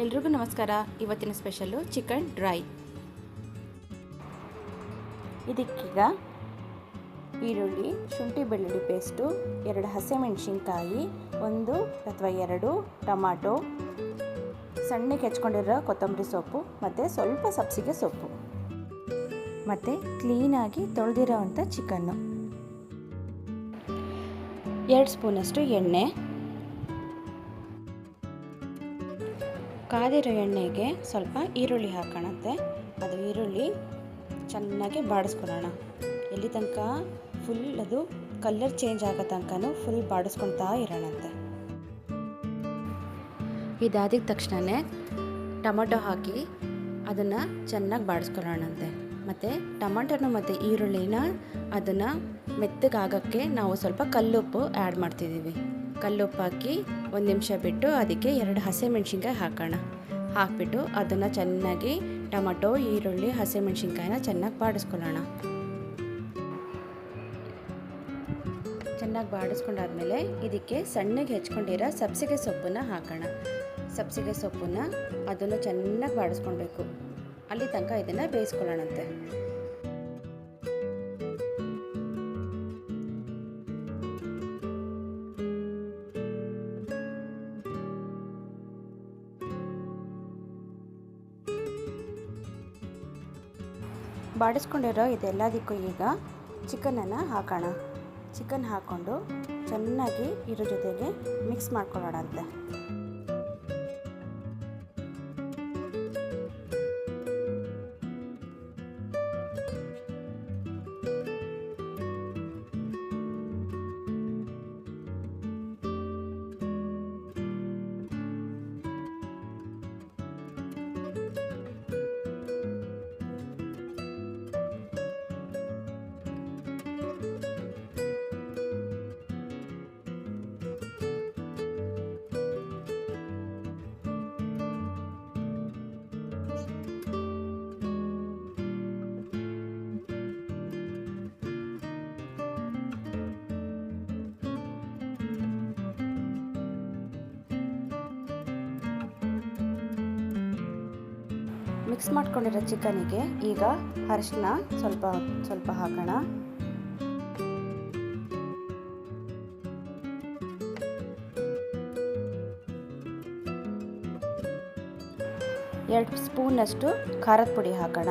ಎಲ್ರಿಗೂ ನಮಸ್ಕಾರ. ಇವತ್ತಿನ ಸ್ಪೆಷಲ್ಲು ಚಿಕನ್ ಡ್ರೈ. ಇದಕ್ಕೀಗ ಈರುಳ್ಳಿ, ಶುಂಠಿ ಬೆಳ್ಳುಳ್ಳಿ ಪೇಸ್ಟು, 2 ಹಸಿಮೆಣಸಿನ್ಕಾಯಿ, 1 ಅಥವಾ 2 ಟೊಮಾಟೊ, ಸಣ್ಣಗೆ ಹೆಚ್ಕೊಂಡಿರೋ ಕೊತ್ತಂಬರಿ ಸೊಪ್ಪು ಮತ್ತು ಸ್ವಲ್ಪ ಸಬ್ಸಿಗೆ ಸೊಪ್ಪು ಮತ್ತು ಕ್ಲೀನಾಗಿ ತೊಳೆದಿರೋವಂಥ ಚಿಕನ್ನು, 2 ಸ್ಪೂನಷ್ಟು ಎಣ್ಣೆ, ಕಾದಿರೋ ಎಣ್ಣೆಗೆ ಸ್ವಲ್ಪ ಈರುಳ್ಳಿ ಹಾಕೋಣಂತೆ. ಅದು ಈರುಳ್ಳಿ ಚೆನ್ನಾಗಿ ಬಾಡಿಸ್ಕೊಳ್ಳೋಣ. ಎಲ್ಲಿ ತನಕ ಫುಲ್ ಅದು ಕಲರ್ ಚೇಂಜ್ ಆಗೋ ತನಕ ಫುಲ್ ಬಾಡಿಸ್ಕೊಳ್ತಾ ಇರೋಣಂತೆ. ಇದಾದ ತಕ್ಷಣವೇ ಟೊಮೊಟೊ ಹಾಕಿ ಅದನ್ನು ಚೆನ್ನಾಗಿ ಬಾಡಿಸ್ಕೊಳ್ಳೋಣಂತೆ. ಮತ್ತು ಟೊಮೊಟೊನ ಮತ್ತು ಈರುಳ್ಳಿನ ಅದನ್ನು ಮೆತ್ತಗಾಗೋಕ್ಕೆ ನಾವು ಸ್ವಲ್ಪ ಕಲ್ಲುಪ್ಪು ಆ್ಯಡ್ ಮಾಡ್ತಿದ್ದೀವಿ. ಕಲ್ಲುಪ್ಪು ಹಾಕಿ 1 ನಿಮಿಷ ಬಿಟ್ಟು ಅದಕ್ಕೆ 2 ಹಸಿಮೆಣಸಿನ್ಕಾಯಿ ಹಾಕೋಣ. ಹಾಕಿಬಿಟ್ಟು ಅದನ್ನು ಚೆನ್ನಾಗಿ ಟೊಮೊಟೊ, ಈರುಳ್ಳಿ, ಹಸಿಮೆಣಸಿನ್ಕಾಯಿನ ಚೆನ್ನಾಗಿ ಬಾಡಿಸ್ಕೊಳ್ಳೋಣ. ಚೆನ್ನಾಗಿ ಬಾಡಿಸ್ಕೊಂಡಾದ್ಮೇಲೆ ಇದಕ್ಕೆ ಸಣ್ಣಗೆ ಹೆಚ್ಕೊಂಡಿರೋ ಸಬ್ಸಿಗೆ ಸೊಪ್ಪನ್ನು ಹಾಕೋಣ. ಸಬ್ಸಿಗೆ ಸೊಪ್ಪನ್ನು ಅದನ್ನು ಚೆನ್ನಾಗಿ ಬಾಡಿಸ್ಕೊಳ್ಬೇಕು. ಅಲ್ಲಿ ತನಕ ಇದನ್ನು ಬೇಯಿಸ್ಕೊಳ್ಳೋಣಂತೆ. ಬಾಡಿಸ್ಕೊಂಡಿರೋ ಇದೆಲ್ಲದಕ್ಕೂ ಈಗ ಚಿಕನನ್ನು ಹಾಕೋಣ. ಚಿಕನ್ ಹಾಕ್ಕೊಂಡು ಚೆನ್ನಾಗಿ ಇದ್ರ ಜೊತೆಗೆ ಮಿಕ್ಸ್ ಮಾಡ್ಕೊಳ್ಳೋಣಂತೆ. ಮಿಕ್ಸ್ ಮಾಡ್ಕೊಂಡಿರೋ ಚಿಕನಿಗೆ ಈಗ ಅರಿಶಿನ ಸ್ವಲ್ಪ ಹಾಕೋಣ. ಎರಡು ಸ್ಪೂನಷ್ಟು ಖಾರದ ಪುಡಿ ಹಾಕೋಣ.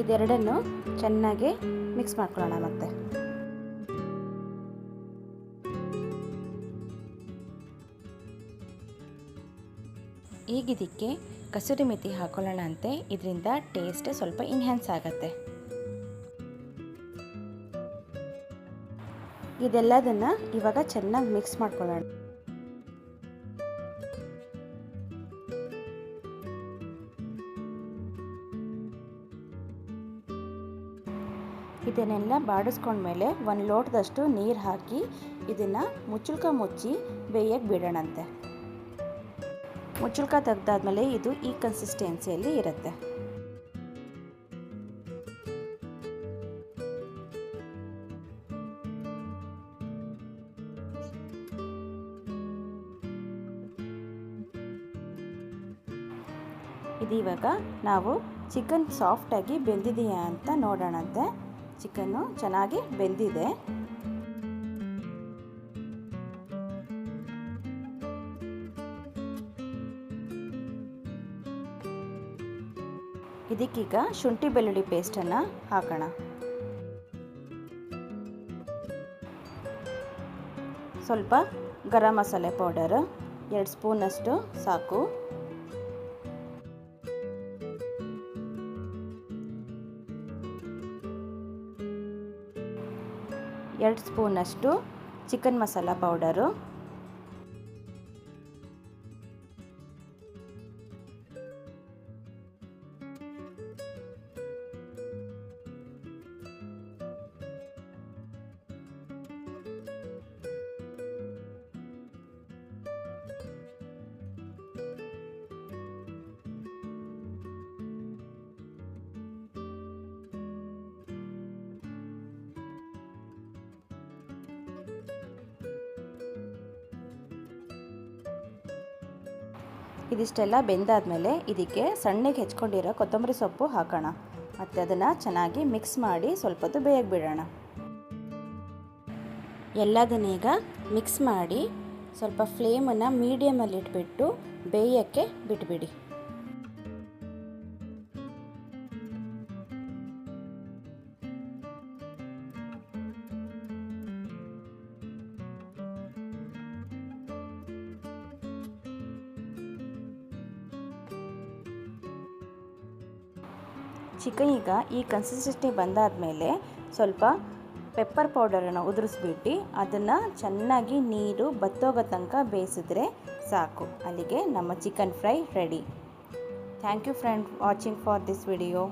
ಇದೆರಡನ್ನು ಚೆನ್ನಾಗಿ ಮಿಕ್ಸ್ ಮಾಡ್ಕೊಳ್ಳೋಣ. ಮತ್ತೆ ಈಗ ಇದಕ್ಕೆ ಕಸೂರಿ ಮೆಥಿ ಹಾಕೊಳ್ಳೋಣ ಅಂತೆ. ಇದರಿಂದ ಟೇಸ್ಟ್ ಸ್ವಲ್ಪ ಇನ್ಹ್ಯಾನ್ಸ್ ಆಗುತ್ತೆ. ಇದೆಲ್ಲದನ್ನು ಇವಾಗ ಚೆನ್ನಾಗಿ ಮಿಕ್ಸ್ ಮಾಡ್ಕೊಳ್ಳೋಣ. ಇದನ್ನೆಲ್ಲ ಬಾಡಿಸ್ಕೊಂಡ್ಮೇಲೆ 1 ಲೋಟದಷ್ಟು ನೀರು ಹಾಕಿ ಇದನ್ನು ಮುಚ್ಚಳ್ಕ ಮುಚ್ಚಿ ಬೇಯಕ್ಕೆ ಬಿಡೋಣಂತೆ. ಮುಚ್ಚಳ್ಕ ತೆಗೆದಾದ್ಮೇಲೆ ಇದು ಈ ಕನ್ಸಿಸ್ಟೆನ್ಸಿಯಲ್ಲಿ ಇರುತ್ತೆ. ಇದು ಇವಾಗ ನಾವು ಚಿಕನ್ ಸಾಫ್ಟಾಗಿ ಬೆಂದಿದೆಯಾ ಅಂತ ನೋಡೋಣಂತೆ. ಚಿಕನ್ನು ಚೆನ್ನಾಗಿ ಬೆಂದಿದೆ. ಇದಕ್ಕೀಗ ಶುಂಠಿ ಬೆಳ್ಳುಳ್ಳಿ ಪೇಸ್ಟನ್ನು ಹಾಕೋಣ. ಸ್ವಲ್ಪ ಗರಂ ಮಸಾಲೆ ಪೌಡರು 2 ಸ್ಪೂನಷ್ಟು ಸಾಕು. ಎರಡು ಸ್ಪೂನಷ್ಟು ಚಿಕನ್ ಮಸಾಲ ಪೌಡರು, ಇದಿಷ್ಟೆಲ್ಲ ಬೆಂದಾದಮೇಲೆ ಇದಕ್ಕೆ ಸಣ್ಣಗೆ ಹೆಚ್ಕೊಂಡಿರೋ ಕೊತ್ತಂಬರಿ ಸೊಪ್ಪು ಹಾಕೋಣ. ಮತ್ತು ಅದನ್ನು ಚೆನ್ನಾಗಿ ಮಿಕ್ಸ್ ಮಾಡಿ ಸ್ವಲ್ಪ ಹೊತ್ತು ಬೇಯಕ್ಕೆ ಬಿಡೋಣ. ಎಲ್ಲದನ್ನೀಗ ಮಿಕ್ಸ್ ಮಾಡಿ ಸ್ವಲ್ಪ ಫ್ಲೇಮನ್ನು ಮೀಡಿಯಮಲ್ಲಿ ಇಟ್ಬಿಟ್ಟು ಬೇಯೋಕ್ಕೆ ಬಿಟ್ಬಿಡಿ. ಚಿಕನ್ ಈಗ ಈ ಕನ್ಸಿಸ್ಟೆನ್ಸಿ ಬಂದಾದಮೇಲೆ ಸ್ವಲ್ಪ ಪೆಪ್ಪರ್ ಪೌಡರನ್ನು ಉದುರಿಸ್ಬಿಟ್ಟು ಅದನ್ನು ಚೆನ್ನಾಗಿ ನೀರು ಬತ್ತೋಗೋ ತನಕ ಬೇಯಿಸಿದ್ರೆ ಸಾಕು. ಅಲ್ಲಿಗೆ ನಮ್ಮ chicken fry ready. Thank you friend watching for this video.